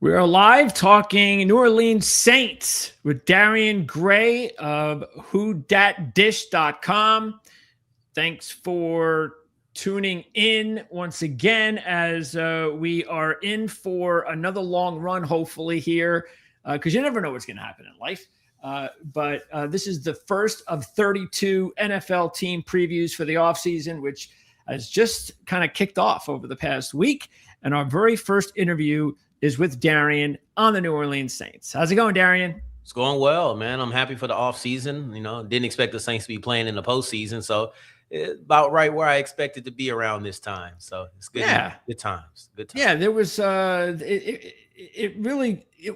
We are live talking New Orleans Saints with Darrion Gray of whodatdish.com. Thanks for tuning in once again as we are in for another long run, hopefully here, because you never know what's going to happen in life. But this is the first of 32 NFL team previews for the offseason, which has just kind of kicked off over the past week. And our very first interview is with Darrion on the New Orleans Saints. How's it going, Darrion? It's going well, man. I'm happy for the offseason. Didn't expect the Saints to be playing in the postseason. So about right where I expected to be around this time. So it's good. Yeah. Good times. Good times. Yeah, there was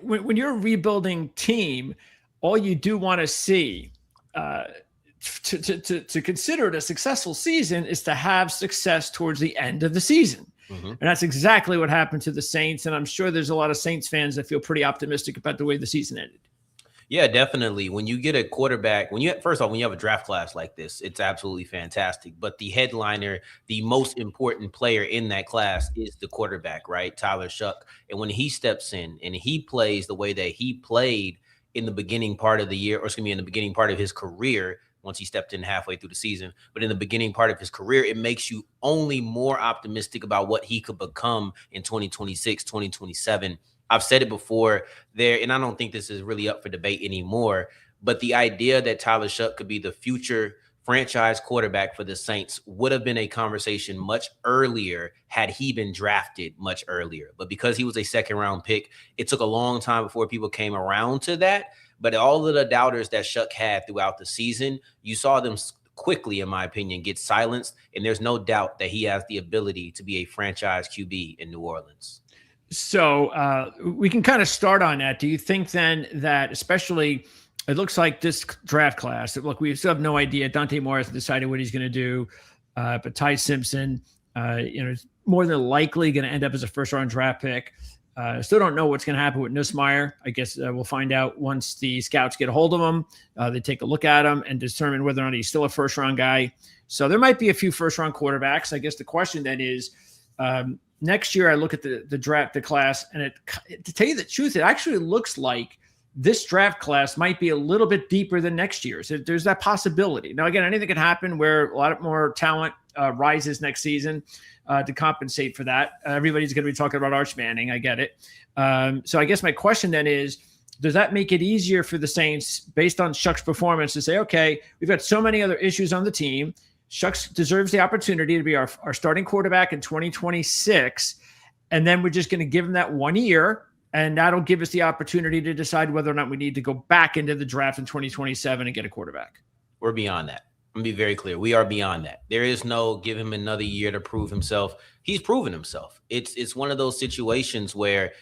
when you're a rebuilding team, all you do want to see to consider it a successful season is to have success towards the end of the season. Mm-hmm. And that's exactly what happened to the Saints. And I'm sure there's a lot of Saints fans that feel pretty optimistic about the way the season ended. Yeah, definitely. When you get a quarterback, first off, when you have a draft class like this, it's absolutely fantastic. But the headliner, the most important player in that class is the quarterback, right? Tyler Shough. And when he steps in and he plays the way that he played in the beginning part of the year, in the beginning part of his career, once he stepped in halfway through the season, but in the beginning part of his career, it makes you only more optimistic about what he could become in 2026, 2027. I've said it before there, and I don't think this is really up for debate anymore, but the idea that Tyler Shough could be the future franchise quarterback for the Saints would have been a conversation much earlier had he been drafted much earlier. But because he was a second-round pick, it took a long time before people came around to that. But all of the doubters that Shough had throughout the season, you saw them quickly, in my opinion, get silenced. And there's no doubt that he has the ability to be a franchise QB in New Orleans. So we can kind of start on that. Do you think then that, especially, it looks like this draft class, look, we still have no idea. Dante Moore has decided what he's going to do. But Ty Simpson, is more than likely going to end up as a first-round draft pick. Still don't know what's going to happen with Nussmeier. I guess we'll find out once the scouts get a hold of him. They take a look at him and determine whether or not he's still a first-round guy. So there might be a few first-round quarterbacks. I guess the question then is, next year I look at the class, and to tell you the truth, it actually looks like this draft class might be a little bit deeper than next year's. There's that possibility. Now, again, anything can happen where a lot more talent rises next season to compensate for that. Everybody's going to be talking about Arch Manning. I get it. So I guess my question then is, does that make it easier for the Saints, based on Shough's performance, to say, okay, we've got so many other issues on the team. Shough deserves the opportunity to be our starting quarterback in 2026, and then we're just going to give him that 1 year, and that'll give us the opportunity to decide whether or not we need to go back into the draft in 2027 and get a quarterback. We're beyond that. I'm going to be very clear. We are beyond that. There is no give him another year to prove himself. He's proven himself. It's one of those situations where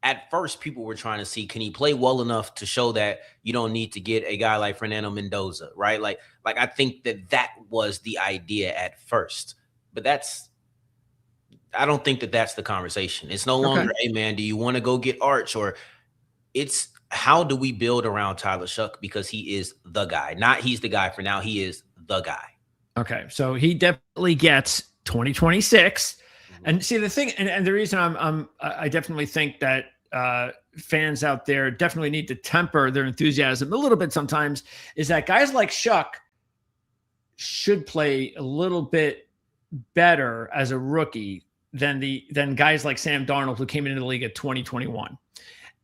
at first people were trying to see, can he play well enough to show that you don't need to get a guy like Fernando Mendoza, right? Like I think that was the idea at first, but I don't think that's the conversation. It's no longer, hey man, do you want to go get Arch? Or it's, how do we build around Tyler Shough? Because he is the guy. Not he's the guy for now. He is the guy. Okay. So he definitely gets 2026. And see the thing, and the reason I definitely think that fans out there definitely need to temper their enthusiasm a little bit sometimes, is that guys like Shough should play a little bit better as a rookie than guys like Sam Darnold, who came into the league at 2021.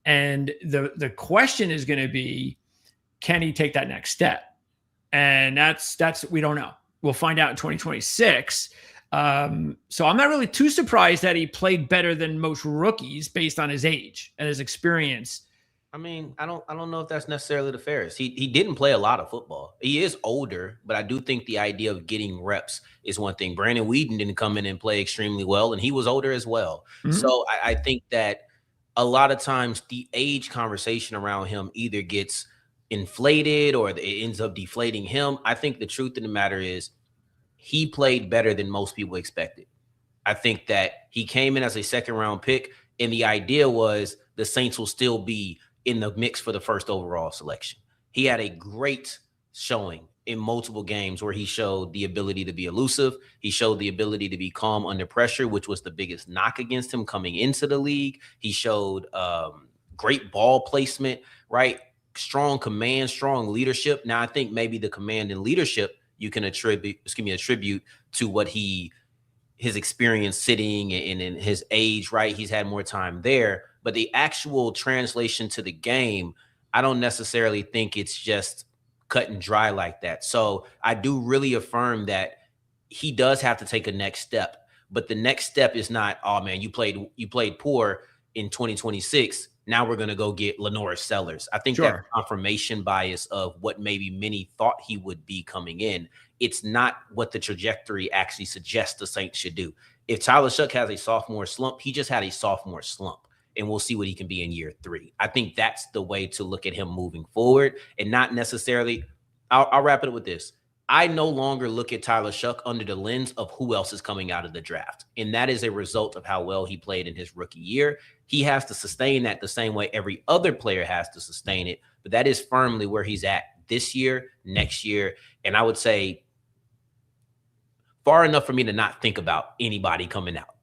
And the question is going to be, can he take that next step? And that's we don't know. We'll find out in 2026. So I'm not really too surprised that he played better than most rookies based on his age and his experience. I mean, I don't know if that's necessarily the fairest. He didn't play a lot of football. He is older, but I do think the idea of getting reps is one thing. Brandon Weeden didn't come in and play extremely well, and he was older as well. Mm-hmm. So I think that a lot of times the age conversation around him either gets inflated or it ends up deflating him. I think the truth of the matter is he played better than most people expected. I think that he came in as a second-round pick, and the idea was the Saints will still be in the mix for the first overall selection. He had a great showing in multiple games where he showed the ability to be elusive. He showed the ability to be calm under pressure, which was the biggest knock against him coming into the league. He showed great ball placement, right? Strong command, strong leadership. Now, I think maybe the command and leadership you can attribute to what his experience sitting and in his age, right? He's had more time there. But the actual translation to the game, I don't necessarily think it's just cut and dry like that. So I do really affirm that he does have to take a next step. But the next step is not, oh man, you played poor in 2026. Now we're going to go get Lenore Sellers. I think that's confirmation bias of what maybe many thought he would be coming in. It's not what the trajectory actually suggests the Saints should do. If Tyler Shough has a sophomore slump, he just had a sophomore slump. And we'll see what he can be in year 3. I think that's the way to look at him moving forward, and not necessarily. I'll wrap it up with this. I no longer look at Tyler Shough under the lens of who else is coming out of the draft. And that is a result of how well he played in his rookie year. He has to sustain that the same way every other player has to sustain it. But that is firmly where he's at this year, next year. And I would say far enough for me to not think about anybody coming out.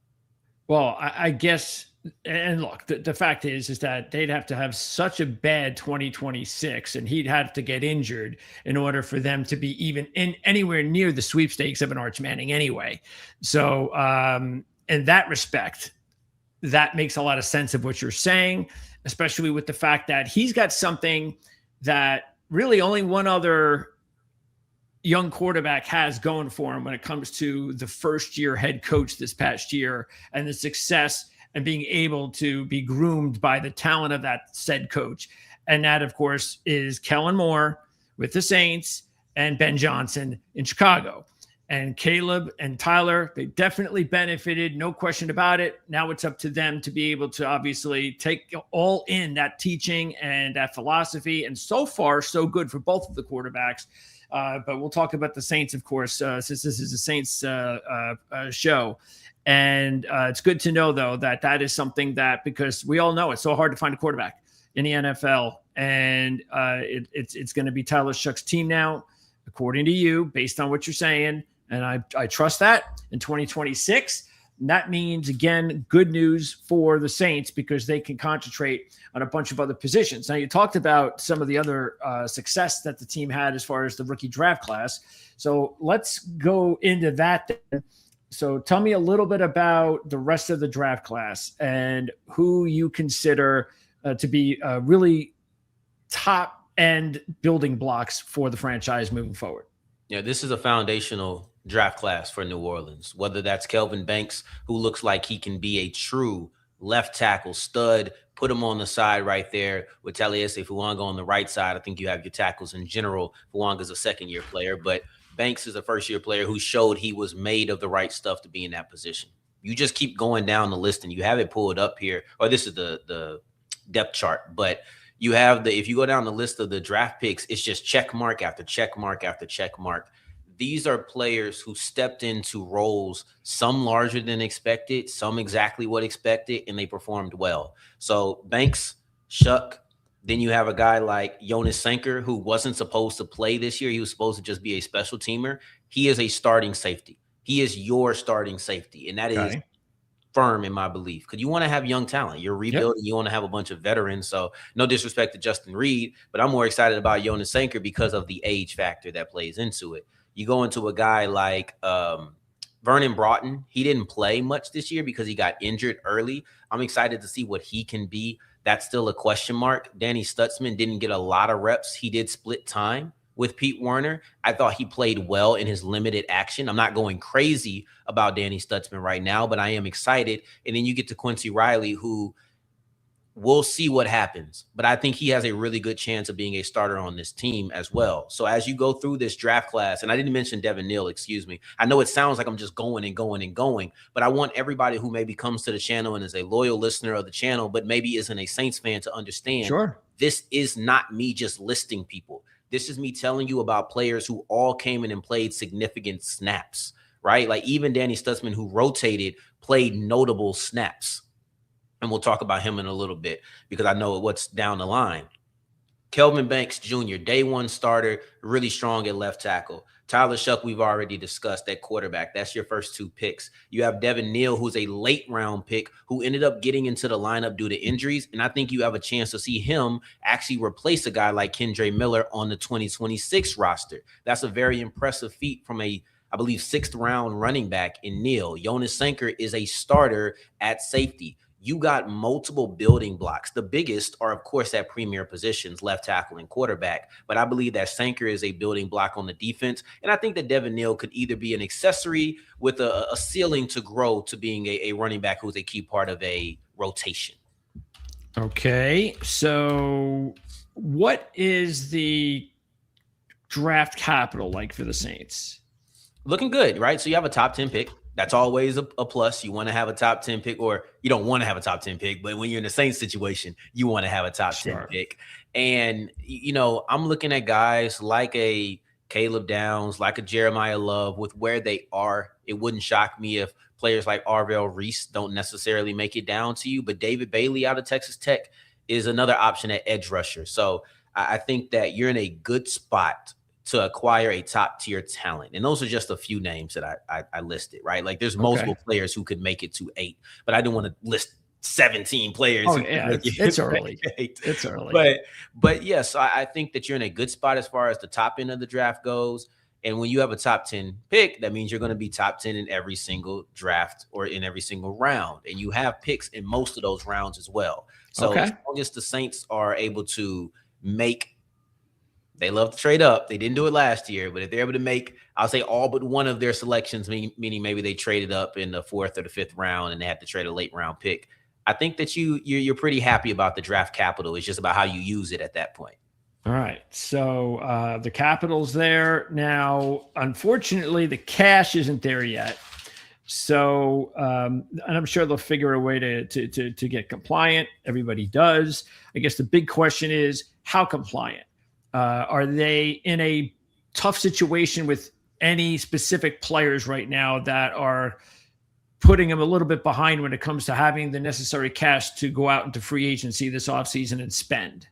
Well, I guess. And look, the fact is that they'd have to have such a bad 2026, and he'd have to get injured in order for them to be even in anywhere near the sweepstakes of an Arch Manning anyway. So in that respect, that makes a lot of sense of what you're saying, especially with the fact that he's got something that really only one other young quarterback has going for him when it comes to the first-year head coach this past year and the success and being able to be groomed by the talent of that said coach. And that, of course, is Kellen Moore with the Saints and Ben Johnson in Chicago. And Caleb and Tyler, they definitely benefited, no question about it. Now it's up to them to be able to obviously take all in that teaching and that philosophy. And so far, so good for both of the quarterbacks. But we'll talk about the Saints, of course, since this is a Saints show. And it's good to know, though, that is something that, because we all know it's so hard to find a quarterback in the NFL. And it's going to be Tyler Shough's team now, according to you, based on what you're saying. And I trust that in 2026. And that means, again, good news for the Saints because they can concentrate on a bunch of other positions. Now, you talked about some of the other success that the team had as far as the rookie draft class. So let's go into that then. So tell me a little bit about the rest of the draft class and who you consider to be really top-end building blocks for the franchise moving forward. Yeah, this is a foundational draft class for New Orleans, whether that's Kelvin Banks, who looks like he can be a true left tackle stud, put him on the side right there with Taliesin Fuanga on the right side. I think you have your tackles in general. Fuanga's a second-year player, but Banks is a first-year player who showed he was made of the right stuff to be in that position. You just keep going down the list, and you have it pulled up here, or this is the depth chart, but you have if you go down the list of the draft picks, it's just check mark after check mark after check mark. These are players who stepped into roles, some larger than expected, some exactly what expected, and they performed well. So Banks, Shough. Then you have a guy like Jonas Sanker, who wasn't supposed to play this year. He was supposed to just be a special teamer. He is a starting safety. He is your starting safety. And that is firm in my belief, because you want to have young talent. You're rebuilding. Yep. You want to have a bunch of veterans. So no disrespect to Justin Reed, but I'm more excited about Jonas Sanker because of the age factor that plays into it. You go into a guy like Vernon Broughton. He didn't play much this year because he got injured early. I'm excited to see what he can be. That's still a question mark. Danny Stutzman didn't get a lot of reps. He did split time with Pete Werner. I thought he played well in his limited action. I'm not going crazy about Danny Stutzman right now, but I am excited. And then you get to Quincy Riley, who we'll see what happens. But I think he has a really good chance of being a starter on this team as well. So as you go through this draft class, and I didn't mention Devin Neal, excuse me. I know it sounds like I'm just going and going and going, but I want everybody who maybe comes to the channel and is a loyal listener of the channel, but maybe isn't a Saints fan to understand. This is not me just listing people. This is me telling you about players who all came in and played significant snaps, right? Like even Danny Stutzman, who rotated, played notable snaps. And we'll talk about him in a little bit because I know what's down the line. Kelvin Banks Jr., day one starter, really strong at left tackle. Tyler Shuck, we've already discussed at quarterback. That's your first 2 picks. You have Devin Neal, who's a late round pick who ended up getting into the lineup due to injuries. And I think you have a chance to see him actually replace a guy like Kendre Miller on the 2026 roster. That's a very impressive feat from I believe, 6th round running back in Neal. Jonas Sanker is a starter at safety. You got multiple building blocks. The biggest are, of course, at premier positions, left tackle and quarterback. But I believe that Sanker is a building block on the defense. And I think that Devin Neal could either be an accessory with a ceiling to grow to being a running back who's a key part of a rotation. Okay. So what is the draft capital like for the Saints? Looking good, right? So you have a top 10 pick. That's always a plus. You want to have a top 10 pick, or you don't want to have a top 10 pick, but when you're in the Saints situation, you want to have a top 10 pick. And, I'm looking at guys like a Caleb Downs, like a Jeremiah Love with where they are. It wouldn't shock me if players like Arvell Reese don't necessarily make it down to you, but David Bailey out of Texas Tech is another option at edge rusher. So I think that you're in a good spot to acquire a top tier talent. And those are just a few names that I listed, right? Like there's multiple players who could make it to 8, but I didn't want to list 17 players. Oh, yeah, it's early. It's early. But yes, I think that you're in a good spot as far as the top end of the draft goes. And when you have a top 10 pick, that means you're going to be top 10 in every single draft or in every single round. And you have picks in most of those rounds as well. So as long as the Saints are able to they love to trade up. They didn't do it last year, but if they're able to make, I'll say all but one of their selections, meaning maybe they traded up in the 4th or the 5th round and they had to trade a late round pick, I think that you're pretty happy about the draft capital. It's just about how you use it at that point. All right. So the capital's there. Now, unfortunately, the cash isn't there yet. So, and I'm sure they'll figure a way to get compliant. Everybody does. I guess the big question is, how compliant? Are they in a tough situation with any specific players right now that are putting them a little bit behind when it comes to having the necessary cash to go out into free agency this offseason and spend?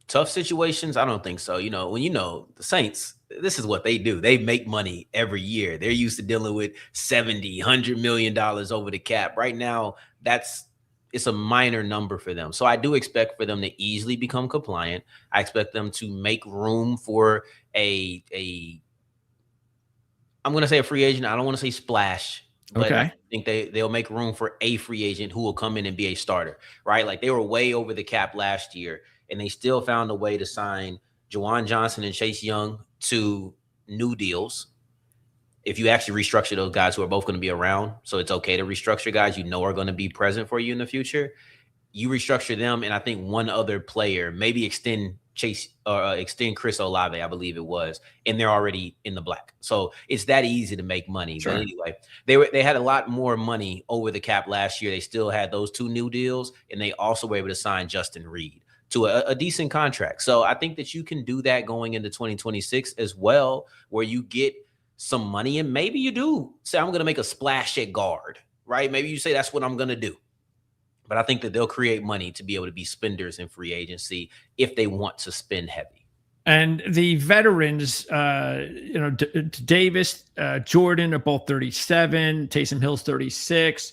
Tough situations? I don't think so. When the Saints, this is what they do. They make money every year. They're used to dealing with $70, $100 million over the cap. Right now, it's a minor number for them. So I do expect for them to easily become compliant. I expect them to make room for I'm going to say a free agent. I don't want to say splash, but I think they'll make room for a free agent who will come in and be a starter, right? Like they were way over the cap last year and they still found a way to sign Juwan Johnson and Chase Young to new deals. If you actually restructure those guys who are both going to be around, so it's okay to restructure guys are going to be present for you in the future, you restructure them, and I think one other player, maybe extend Chris Olave, I believe it was, and they're already in the black. So it's that easy to make money. Sure. But anyway, they had a lot more money over the cap last year. They still had those 2 new deals, and they also were able to sign Justin Reed to a decent contract. So I think that you can do that going into 2026 as well, where you get some money, and maybe you do say, I'm going to make a splash at guard, right? Maybe you say that's what I'm going to do. But I think that they'll create money to be able to be spenders in free agency if they want to spend heavy. And the veterans, Davis, Jordan are both 37, Taysom Hill's 36.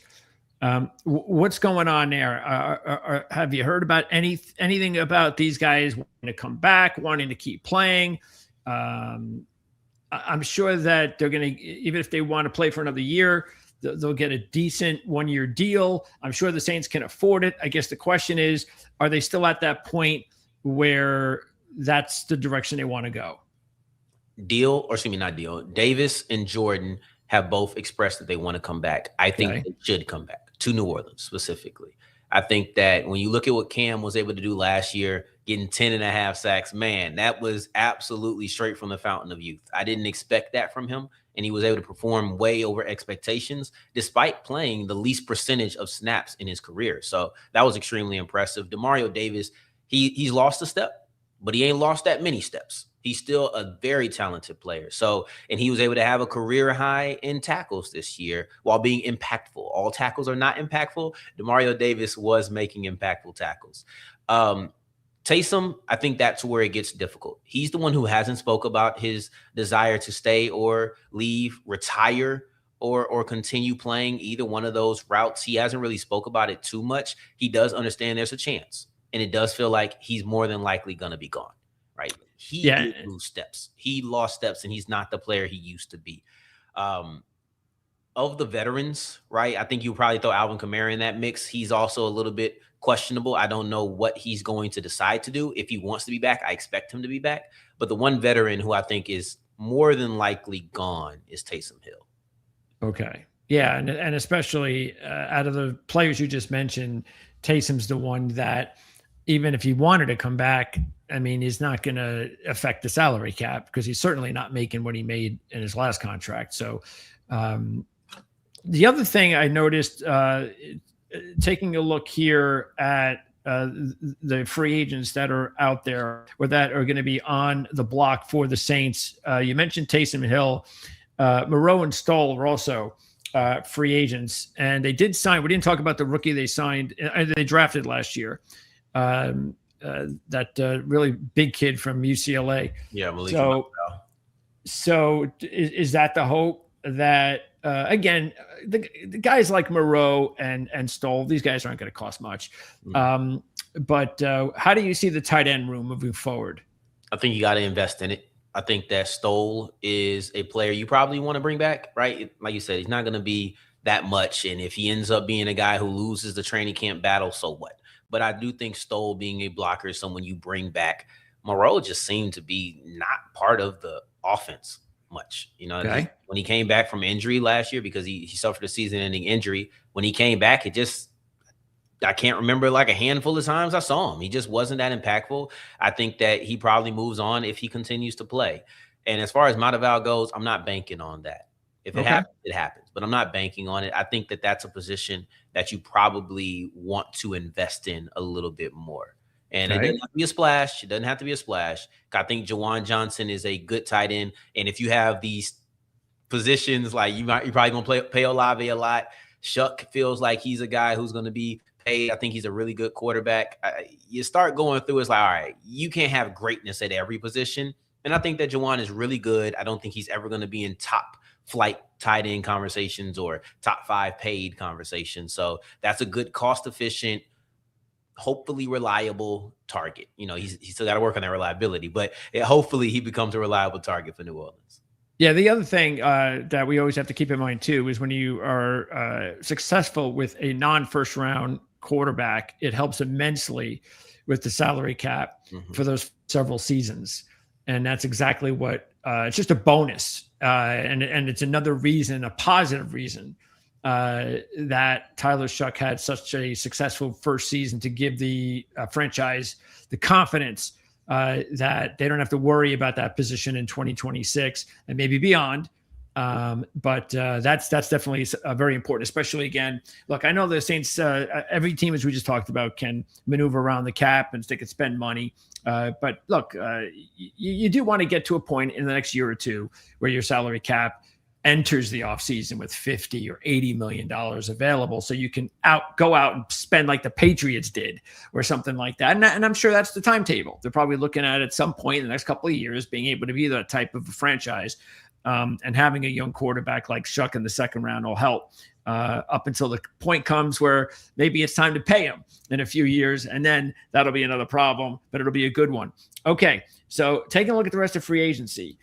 What's going on there? Have you heard about anything about these guys wanting to come back, wanting to keep playing? I'm sure that they're going to, even if they want to play for another year, they'll get a decent 1-year deal. I'm sure the Saints can afford it. I guess the question is, are they still at that point where that's the direction they want to go? Davis and Jordan have both expressed that they want to come back. I think they should come back to New Orleans specifically. I think that when you look at what Cam was able to do last year, getting 10.5 sacks, man, that was absolutely straight from the fountain of youth. I didn't expect that from him, and he was able to perform way over expectations despite playing the least percentage of snaps in his career. So that was extremely impressive. Demario Davis, he's lost a step, but he ain't lost that many steps. He's still a very talented player. So, and he was able to have a career high in tackles this year while being impactful. All tackles are not impactful. Demario Davis was making impactful tackles. Taysom, I think that's where it gets difficult. He's the one who hasn't spoke about his desire to stay or leave, retire, or continue playing either one of those routes. He hasn't really spoke about it too much. He does understand there's a chance, and it does feel like he's more than likely going to be gone, right? He did lose steps. He lost steps, and he's not the player he used to be. Of the veterans, right, I think you probably throw Alvin Kamara in that mix. He's also a little bit questionable. I don't know what he's going to decide to do. If he wants to be back, I expect him to be back. But the one veteran who I think is more than likely gone is Taysom Hill. Okay. Yeah. And especially out of the players you just mentioned, Taysom's the one that even if he wanted to come back, I mean, he's not going to affect the salary cap because he's certainly not making what he made in his last contract. So the other thing I noticed, taking a look here at the free agents that are out there or that are going to be on the block for the Saints. You mentioned Taysom Hill. Moreau and Stoll were also free agents, and they did sign. We didn't talk about the rookie they signed. They drafted last year. That really big kid from UCLA. Yeah, so is that the hope that again the guys like Moreau and Stoll, these guys aren't going to cost much. But how do you see the tight end room moving forward? I think you got to invest in it. I think that Stoll is a player you probably want to bring back, right? Like you said, he's not going to be that much. And if he ends up being a guy who loses the training camp battle, so what? But I do think Stoll being a blocker is someone you bring back. Moreau just seemed to be not part of the offense much. You know, when he came back from injury last year, because he suffered a season-ending injury, when he came back, I can't remember like a handful of times I saw him. He just wasn't that impactful. I think that he probably moves on if he continues to play. And as far as Mataval goes, I'm not banking on that. If it happens, it happens. But I'm not banking on it. I think that that's a position that you probably want to invest in a little bit more. And it doesn't have to be a splash. It doesn't have to be a splash. I think Jawan Johnson is a good tight end. And if you have these positions, like you're probably going to pay Olave a lot. Shuck feels like he's a guy who's going to be paid. I think he's a really good quarterback. You start going through, it's like, all right, you can't have greatness at every position. And I think that Jawan is really good. I don't think he's ever going to be in top flight tight end conversations or top 5 paid conversations. So that's a good, cost efficient, hopefully reliable target. You know, he's still got to work on that reliability, but hopefully he becomes a reliable target for New Orleans. Yeah, the other thing that we always have to keep in mind too is when you are successful with a non-first round quarterback, it helps immensely with the salary cap for those several seasons. And that's exactly what it's just a bonus. And it's another reason, a positive reason that Tyler Shuck had such a successful first season to give the franchise the confidence that they don't have to worry about that position in 2026 and maybe beyond. But that's definitely very important, especially again, look, I know the Saints, every team, as we just talked about, can maneuver around the cap and they can spend money. But look, you do want to get to a point in the next year or two where your salary cap enters the offseason with $50 or $80 million available. So you can go out and spend like the Patriots did or something like that. And I'm sure that's the timetable. They're probably looking at some point in the next couple of years being able to be that type of a franchise. And having a young quarterback like Shuck in the second round will help up until the point comes where maybe it's time to pay him in a few years. And then that'll be another problem, but it'll be a good one. Okay, so taking a look at the rest of free agency,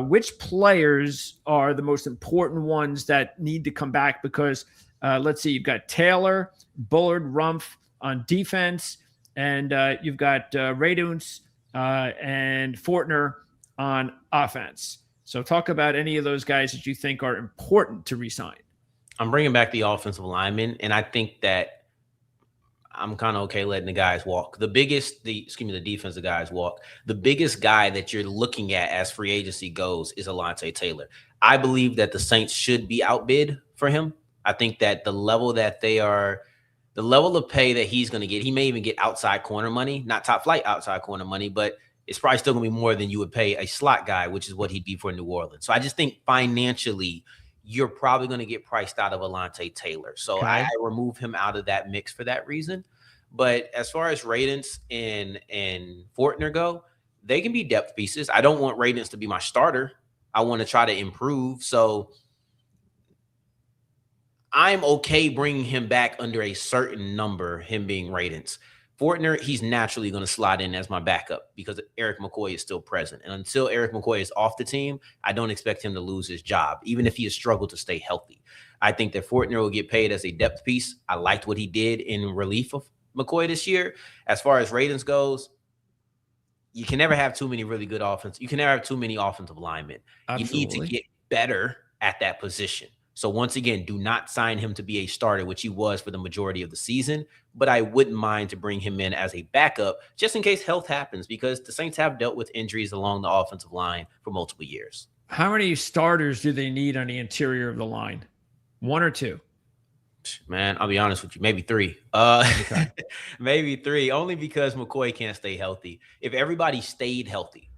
which players are the most important ones that need to come back? Because let's see, you've got Taylor, Bullard, Rumpf on defense, and you've got Raduns and Fortner on offense. So talk about any of those guys that you think are important to re-sign. I'm bringing back the offensive linemen, and I think that I'm kind of okay letting the guys walk. The defensive guys walk. The biggest guy that you're looking at as free agency goes is Alontae Taylor. I believe that the Saints should be outbid for him. I think that the level of pay that he's going to get, he may even get outside corner money, not top flight outside corner money, but it's probably still going to be more than you would pay a slot guy, which is what he'd be for New Orleans. So I just think financially, you're probably going to get priced out of Alontae Taylor. So I remove him out of that mix for that reason. But as far as Radens and Fortner go, they can be depth pieces. I don't want Radens to be my starter. I want to try to improve. So I'm okay bringing him back under a certain number, him being Radens. Fortner, he's naturally going to slide in as my backup because Eric McCoy is still present. And until Eric McCoy is off the team, I don't expect him to lose his job, even if he has struggled to stay healthy. I think that Fortner will get paid as a depth piece. I liked what he did in relief of McCoy this year. As far as Radens goes, you can never have too many really good offense. You can never have too many offensive linemen. Absolutely. You need to get better at that position. So once again, do not sign him to be a starter, which he was for the majority of the season. But I wouldn't mind to bring him in as a backup just in case health happens, because the Saints have dealt with injuries along the offensive line for multiple years. How many starters do they need on the interior of the line? 1 or 2? Man, I'll be honest with you, maybe 3. Okay. Maybe 3, only because McCoy can't stay healthy. If everybody stayed healthy,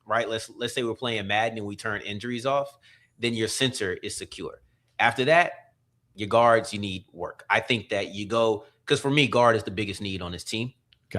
let's say we're playing Madden and we turn injuries off, then your center is secure. After that, your guards, you need work. I think that you go, because for me, guard is the biggest need on this team,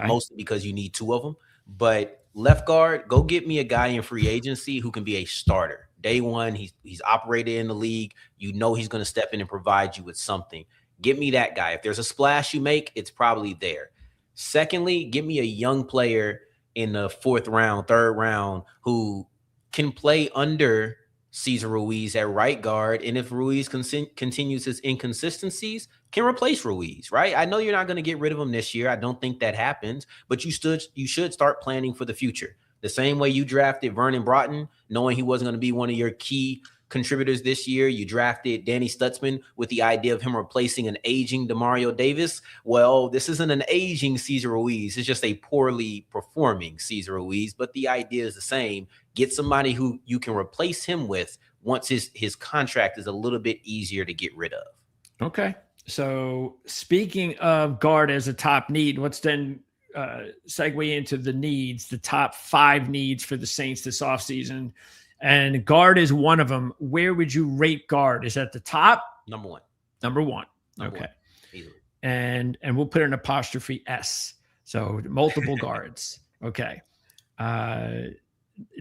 mostly because you need 2 of them. But left guard, go get me a guy in free agency who can be a starter. Day one, he's operated in the league. You know he's going to step in and provide you with something. Get me that guy. If there's a splash you make, it's probably there. Secondly, get me a young player in the 4th round, 3rd round who can play under Cesar Ruiz at right guard, and if Ruiz continues his inconsistencies, can replace Ruiz, right? I know you're not going to get rid of him this year. I don't think that happens, but you should start planning for the future. The same way you drafted Vernon Broughton, knowing he wasn't going to be one of your key contributors this year. You drafted Danny Stutzman with the idea of him replacing an aging Demario Davis. Well, this isn't an aging Cesar Ruiz. It's just a poorly performing Cesar Ruiz, but the idea is the same. Get somebody who you can replace him with once his contract is a little bit easier to get rid of. Okay. So speaking of guard as a top need, let's then segue into the needs, the top 5 needs for the Saints this offseason. And guard is one of them. Where would you rate guard? Is that the top? Number 1. Number 1. Okay. And we'll put an apostrophe S. So multiple guards. Okay.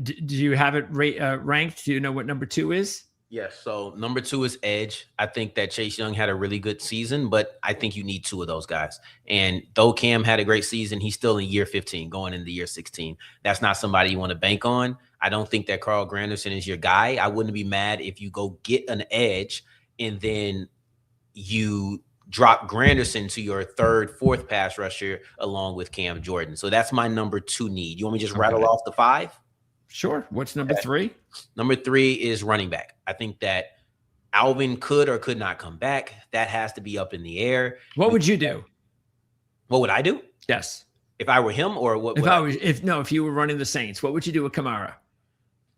Do you have it ranked? Do you know what number 2 is? Yes. So number 2 is edge. I think that Chase Young had a really good season, but I think you need 2 of those guys. And though Cam had a great season, he's still in year 15, going into year 16. That's not somebody you want to bank on. I don't think that Carl Granderson is your guy. I wouldn't be mad if you go get an edge and then you drop Granderson to your 3rd, 4th pass rusher along with Cam Jordan. So that's my number 2 need. You want me to just rattle off the 5? Sure. What's number 3? Number 3 is running back. I think that Alvin could or could not come back. That has to be up in the air. What would you do? What would I do? Yes. If I were him, or what? If you were running the Saints, what would you do with Kamara?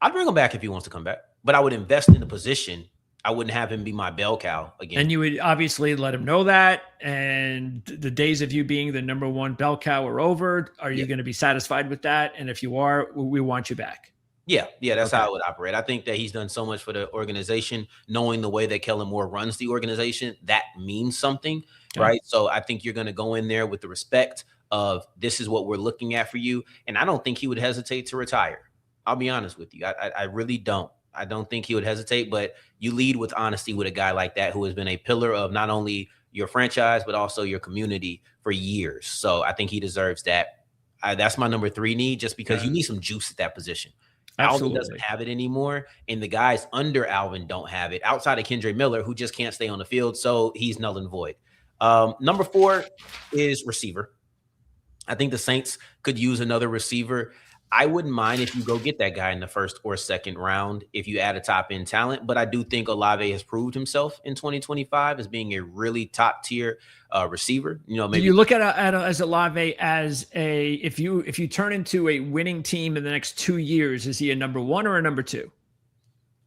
I'd bring him back if he wants to come back, but I would invest in the position. I wouldn't have him be my bell cow again. And you would obviously let him know that. And the days of you being the number 1 bell cow are over. Are you going to be satisfied with that? And if you are, we want you back. Yeah, that's how I would operate. I think that he's done so much for the organization, knowing the way that Kellen Moore runs the organization, that means something, right? So I think you're going to go in there with the respect of this is what we're looking at for you. And I don't think he would hesitate to retire. I'll be honest with you. I really don't. I don't think he would hesitate, but you lead with honesty with a guy like that who has been a pillar of not only your franchise, but also your community for years. So I think he deserves that. That's my number 3 need, just because you need some juice at that position. Absolutely. Alvin doesn't have it anymore, and the guys under Alvin don't have it, outside of Kendre Miller, who just can't stay on the field, so he's null and void. Number 4 is receiver. I think the Saints could use another receiver. I wouldn't mind if you go get that guy in the 1st or 2nd round if you add a top-end talent, but I do think Olave has proved himself in 2025 as being a really top-tier receiver. You know, maybe do you look at as Olave as if you turn into a winning team in the next 2 years, is he a number 1 or a number 2?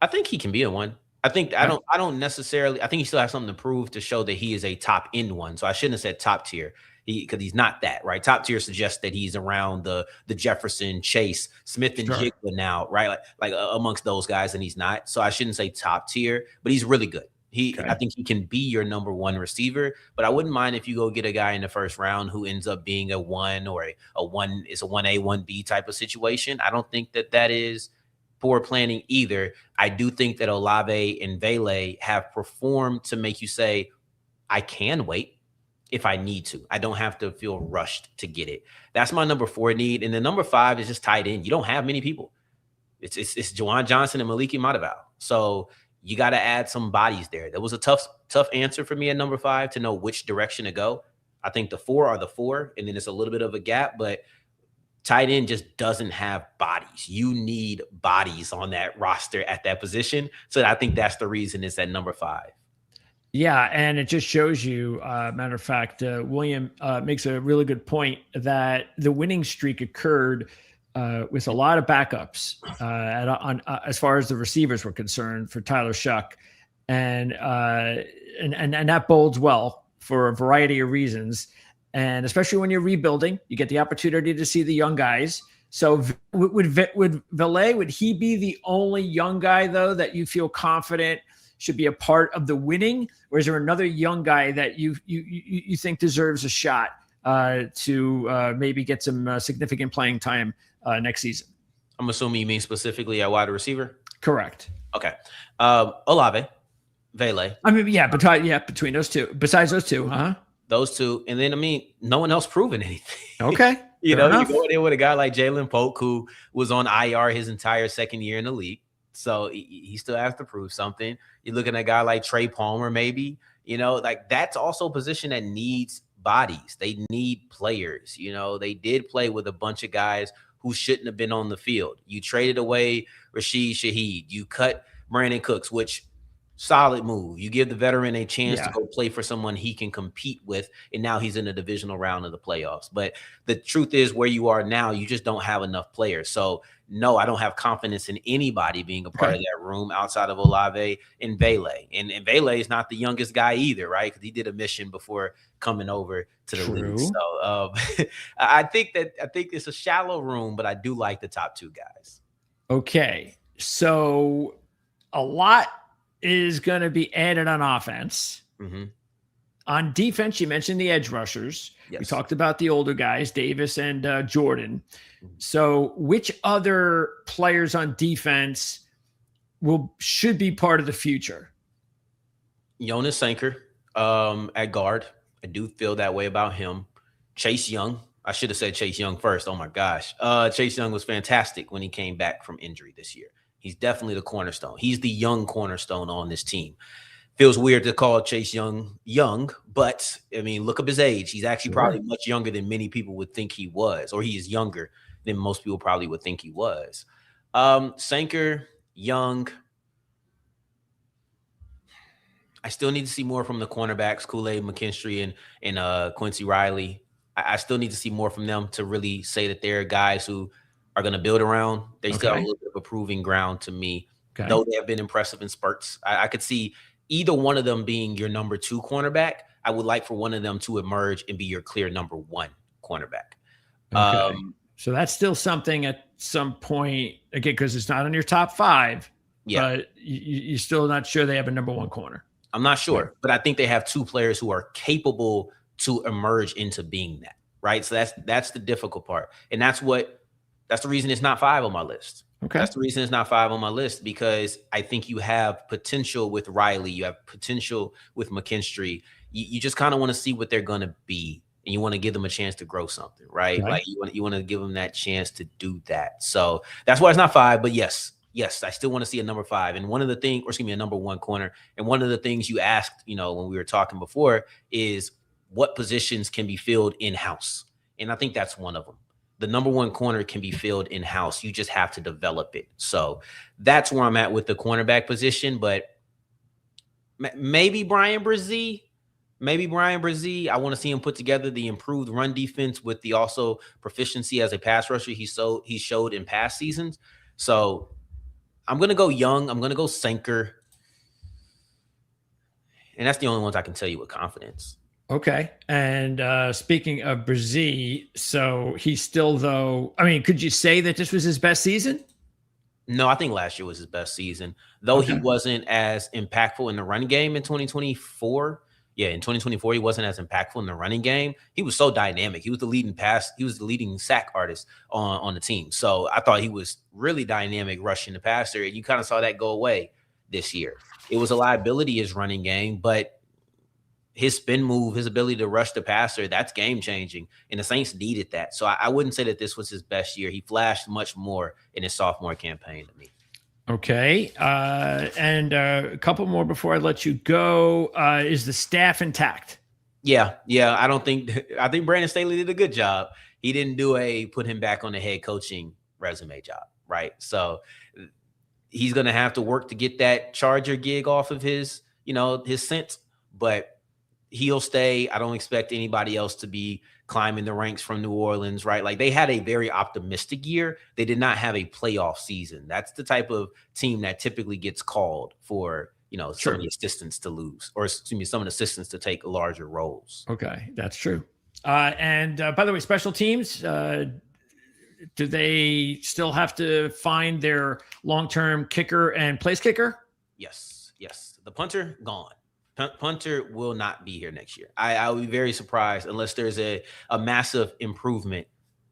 I think he can be a 1. I think I don't necessarily. I think he still has something to prove to show that he is a top-end 1. So I shouldn't have said top tier. Because he's not that, right? Top tier suggests that he's around the Jefferson, Chase, Smith, and Jigba now, right? Like amongst those guys, and he's not. So I shouldn't say top tier, but he's really good. I think he can be your number one receiver, but I wouldn't mind if you go get a guy in the first round who ends up being a 1 or a 1 is a 1A, 1B type of situation. I don't think that is poor planning either. I do think that Olave and Vele have performed to make you say, I can wait if I need to. I don't have to feel rushed to get it. That's my number 4 need. And the number 5 is just tight end. You don't have many people. It's Juwan Johnson and Maliki Mataval. So you got to add some bodies there. That was a tough answer for me at number 5 to know which direction to go. I think the 4 are the 4, and then it's a little bit of a gap, but tight end just doesn't have bodies. You need bodies on that roster at that position. So I think that's the reason it's at number 5. Yeah, and it just shows you, matter of fact, William makes a really good point that the winning streak occurred with a lot of backups as far as the receivers were concerned for Tyler Shuck. And that bodes well for a variety of reasons. And especially when you're rebuilding, you get the opportunity to see the young guys. So would Vele, would he be the only young guy, though, that you feel confident should be a part of the winning? Or is there another young guy that you think deserves a shot to maybe get some significant playing time next season? I'm assuming you mean specifically at wide receiver? Correct. Okay. Olave, Vele. I mean, yeah, between those two, besides those two, huh? Those two. And then, I mean, no one else proven anything. Okay. You go in there with a guy like Jalen Polk, who was on IR his entire second year in the league. So he still has to prove something. You're looking at a guy like Trey Palmer, maybe, like that's also a position that needs bodies. They need players. They did play with a bunch of guys who shouldn't have been on the field. You traded away Rashid Shaheed. You cut Brandon Cooks, which solid move. You give the veteran a chance to go play for someone he can compete with, and now he's in the divisional round of the playoffs. But the truth is, where you are now, you just don't have enough players. So, no, I don't have confidence in anybody being a part of that room outside of Olave and Vele. And Vele is not the youngest guy either, right? Because he did a mission before coming over to the league. So I think it's a shallow room, but I do like the top 2 guys. Okay. So a lot is going to be added on offense. Mm-hmm. On defense, you mentioned the edge rushers. Yes. We talked about the older guys, Davis and Jordan. So which other players on defense should be part of the future? Jonas Sanker at guard. I do feel that way about him. Chase Young. I should have said Chase Young first. Oh, my gosh. Chase Young was fantastic when he came back from injury this year. He's definitely the cornerstone. He's the young cornerstone on this team. Feels weird to call Chase Young, but, I mean, look up his age. He's actually probably much younger than many people would think he was, or he is younger than most people probably would think he was. Sanker, Young. I still need to see more from the cornerbacks, Kool-Aid McKinstry and Quincy Riley. I still need to see more from them to really say that they're guys who are going to build around. They still have a little bit of a proving ground to me, though they have been impressive in spurts. I could see either one of them being your number 2 cornerback. I would like for one of them to emerge and be your clear number 1 cornerback. Okay. So that's still something at some point, again, because it's not on your top 5, but you're still not sure they have a number 1 corner. I'm not sure, but I think they have 2 players who are capable to emerge into being that, right? So that's the difficult part. And that's the reason it's not 5 on my list. Okay. That's the reason it's not 5 on my list, because I think you have potential with Riley. You have potential with McKinstry. You just kind of want to see what they're going to be, and you want to give them a chance to grow something, right? Okay. Like you want to give them that chance to do that. So that's why it's not 5, but yes, I still want to see a number 5. And one of the things, a number 1 corner. And one of the things you asked, when we were talking before, is what positions can be filled in-house. And I think that's one of them. The number 1 corner can be filled in-house. You just have to develop it. So that's where I'm at with the cornerback position. But maybe Brian Brzee. I want to see him put together the improved run defense with the also proficiency as a pass rusher he showed in past seasons. So I'm going to go Young. I'm going to go Sanker. And that's the only ones I can tell you with confidence. Okay. And speaking of Brzee, so he's still, though, I mean, could you say that this was his best season? No, I think last year was his best season, though he wasn't as impactful in the running game in 2024. Yeah, in 2024, he wasn't as impactful in the running game. He was so dynamic. He was the leading sack artist on the team. So I thought he was really dynamic rushing the passer. And you kind of saw that go away this year. It was a liability, his running game, but his spin move, his ability to rush the passer, that's game changing. And the Saints needed that. So I wouldn't say that this was his best year. He flashed much more in his sophomore campaign to me. Okay. And a couple more before I let you go. Is the staff intact? Yeah. I think Brandon Staley did a good job. He didn't do put him back on the head coaching resume job, right? So he's going to have to work to get that Charger gig off of his scent, but he'll stay. I don't expect anybody else to be climbing the ranks from New Orleans, right? Like, they had a very optimistic year. They did not have a playoff season. That's the type of team that typically gets called for, some of the assistants to lose, or some of the assistants to take larger roles. Okay, that's true. And by the way, special teams, do they still have to find their long-term kicker and place kicker? Yes. The punter, gone. Punter will not be here next year. I'll be very surprised unless there's a massive improvement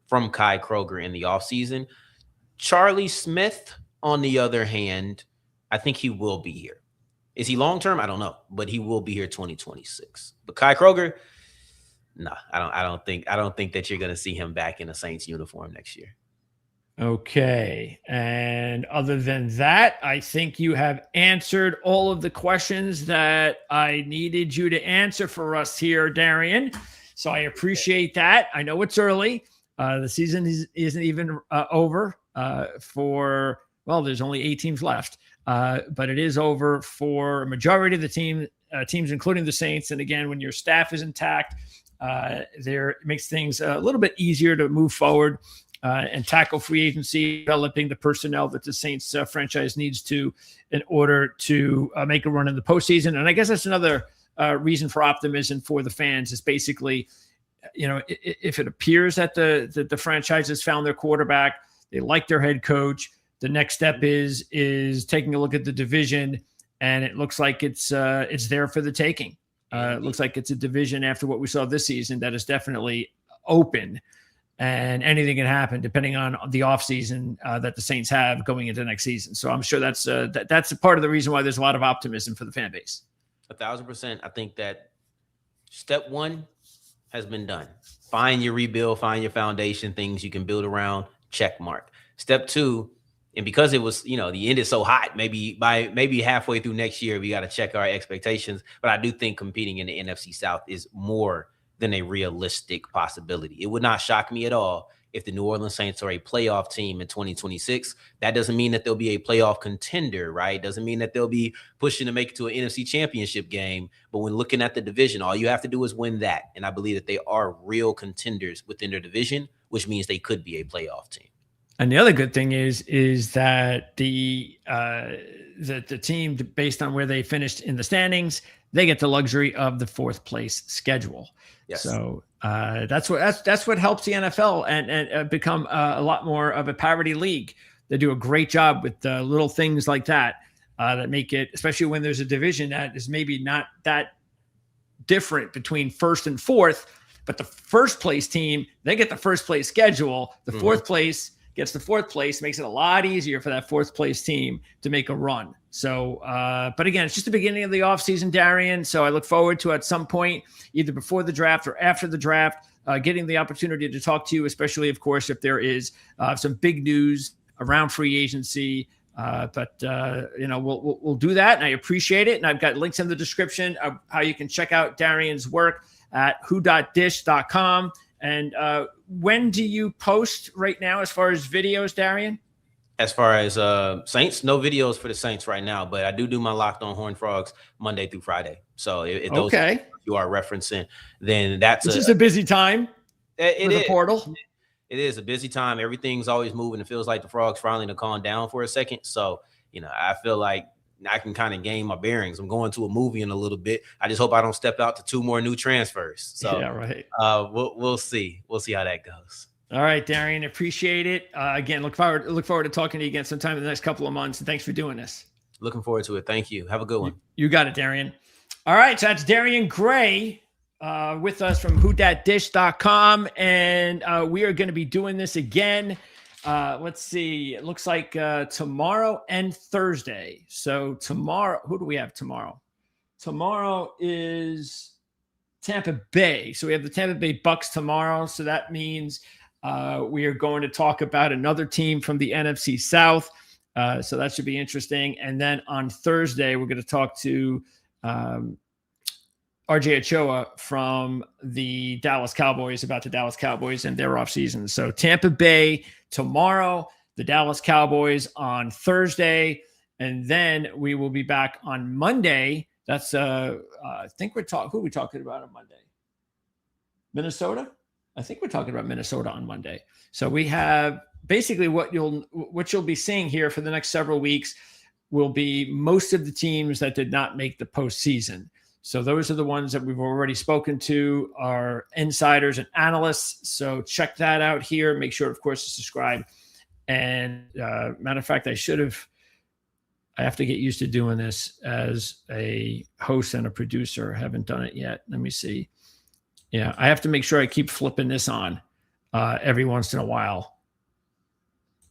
from Kai Kroger in the offseason. Charlie Smith, on the other hand, I think he will be here. Is he long-term? I don't know, but he will be here 2026. But Kai Kroger, no, I don't think that you're going to see him back in a Saints uniform next year. Okay. And other than that, I think you have answered all of the questions that I needed you to answer for us here, Darrion. So I appreciate that. I know it's early. The season isn't even over there's only 8 teams left. But it is over for a majority of the teams, including the Saints. And again, when your staff is intact, it makes things a little bit easier to move forward and tackle free agency, developing the personnel that the Saints franchise needs to in order to make a run in the postseason. And I guess that's another reason for optimism for the fans is basically, if it appears that the franchise has found their quarterback, they like their head coach, the next step is taking a look at the division, and it looks like it's there for the taking. It looks like it's a division after what we saw this season that is definitely open. And anything can happen depending on the offseason that the Saints have going into next season. So I'm sure that's a part of the reason why there's a lot of optimism for the fan base. 1,000%. I think that step one has been done. Find your rebuild, find your foundation, things you can build around, check mark. Step two, and because it was, the end is so hot, maybe halfway through next year, we got to check our expectations. But I do think competing in the NFC South is more than a realistic possibility. It would not shock me at all if the New Orleans Saints are a playoff team in 2026. That doesn't mean that they'll be a playoff contender, right? Doesn't mean that they'll be pushing to make it to an NFC championship game. But when looking at the division, all you have to do is win that. And I believe that they are real contenders within their division, which means they could be a playoff team. And the other good thing is that the team, based on where they finished in the standings, they get the luxury of the 4th place schedule. Yes. So that's what helps the NFL and become a lot more of a parity league. They do a great job with little things like that that make it, especially when there's a division that is maybe not that different between 1st and 4th, but the 1st place team, they get the 1st place schedule. The 4th place gets the 4th place, makes it a lot easier for that 4th place team to make a run. So, but again, it's just the beginning of the offseason, Darrion. So I look forward to at some point, either before the draft or after the draft, getting the opportunity to talk to you, especially, of course, if there is some big news around free agency. But we'll do that, and I appreciate it. And I've got links in the description of how you can check out Darrion's work at who.dish.com. And when do you post right now as far as videos, Darrion? As far as Saints, no videos for the Saints right now, but I do my Locked On Horned Frogs Monday through Friday. So if those you are referencing, then that's a busy time. It is the portal. It is a busy time. Everything's always moving. It feels like the Frogs finally to calm down for a second. So I feel like I can kind of gain my bearings. I'm going to a movie in a little bit. I just hope I don't step out to 2 more new transfers. So yeah, right. We'll see. We'll see how that goes. All right, Darrion, appreciate it. Again, look forward to talking to you again sometime in the next couple of months. And thanks for doing this. Looking forward to it. Thank you. Have a good one. You got it, Darrion. All right, so that's Darrion Gray with us from whodatdish.com. And we are going to be doing this again. Let's see. It looks like tomorrow and Thursday. So tomorrow, who do we have tomorrow? Tomorrow is Tampa Bay. So we have the Tampa Bay Bucks tomorrow. So that means we are going to talk about another team from the NFC South. So that should be interesting. And then on Thursday, we're going to talk to RJ Ochoa from the Dallas Cowboys about the Dallas Cowboys and their offseason. So Tampa Bay tomorrow, the Dallas Cowboys on Thursday, and then we will be back on Monday. That's I think who are we talking about on Monday? Minnesota? I think we're talking about Minnesota on Monday. So we have basically what you'll be seeing here for the next several weeks will be most of the teams that did not make the postseason. So those are the ones that we've already spoken to, our insiders and analysts. So check that out here. Make sure, of course, to subscribe. And matter of fact, I have to get used to doing this as a host and a producer. I haven't done it yet. Let me see. Yeah, I have to make sure I keep flipping this on every once in a while.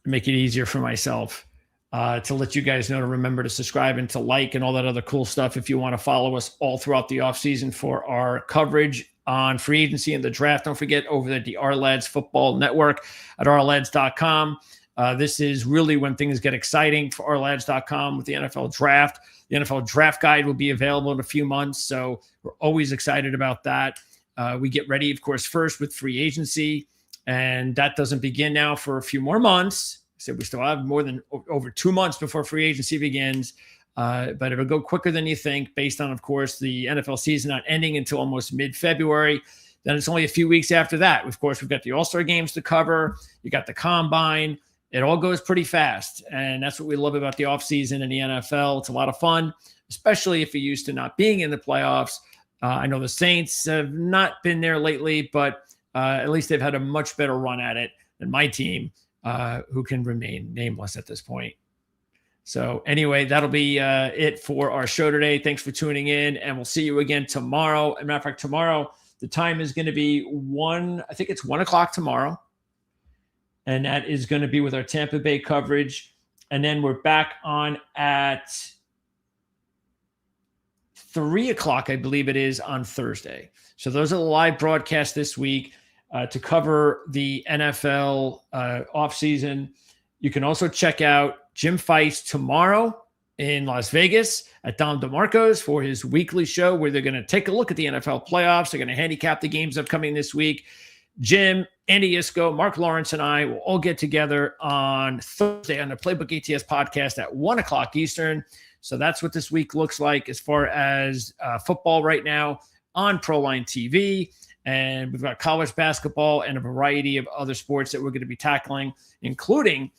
Make it easier for myself to let you guys know to remember to subscribe and to like and all that other cool stuff if you want to follow us all throughout the offseason for our coverage on free agency and the draft. Don't forget over at the Ourlads Football Network at ourlads.com. This is really when things get exciting for ourlads.com with the NFL draft. The NFL draft guide will be available in a few months, so we're always excited about that. We get ready, of course, first with free agency, and that doesn't begin now for a few more months. So we still have more than over 2 months before free agency begins, but it'll go quicker than you think based on, of course, the NFL season not ending until almost mid-February. Then it's only a few weeks after that. Of course, we've got the All-Star games to cover. You got the Combine. It all goes pretty fast, and that's what we love about the offseason in the NFL. It's a lot of fun, especially if you're used to not being in the playoffs. I know the Saints have not been there lately, but at least they've had a much better run at it than my team, who can remain nameless at this point. So anyway, that'll be it for our show today. Thanks for tuning in, and we'll see you again tomorrow. As a matter of fact, tomorrow, the time is going to be 1 o'clock tomorrow. And that is going to be with our Tampa Bay coverage. And then we're back on at 3 o'clock, I believe it is, on Thursday. So those are the live broadcasts this week to cover the NFL offseason. You can also check out Jim Feist tomorrow in Las Vegas at Dom DeMarco's for his weekly show where they're going to take a look at the NFL playoffs. They're going to handicap the games upcoming this week. Jim, Andy Iskoe, Mark Lawrence, and I will all get together on Thursday on the Playbook ATS podcast at 1 o'clock Eastern. So that's what this week looks like as far as football right now on ProLine TV. And we've got college basketball and a variety of other sports that we're going to be tackling, including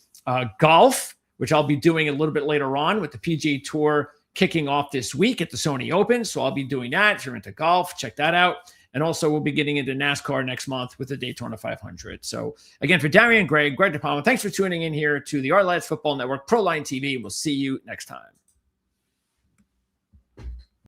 golf, which I'll be doing a little bit later on with the PGA Tour kicking off this week at the Sony Open. So I'll be doing that. If you're into golf, check that out. And also, we'll be getting into NASCAR next month with the Daytona 500. So, again, for Darrion Gray, Greg DePalma, thanks for tuning in here to the Ourlads Football Network, ProLine TV. We'll see you next time.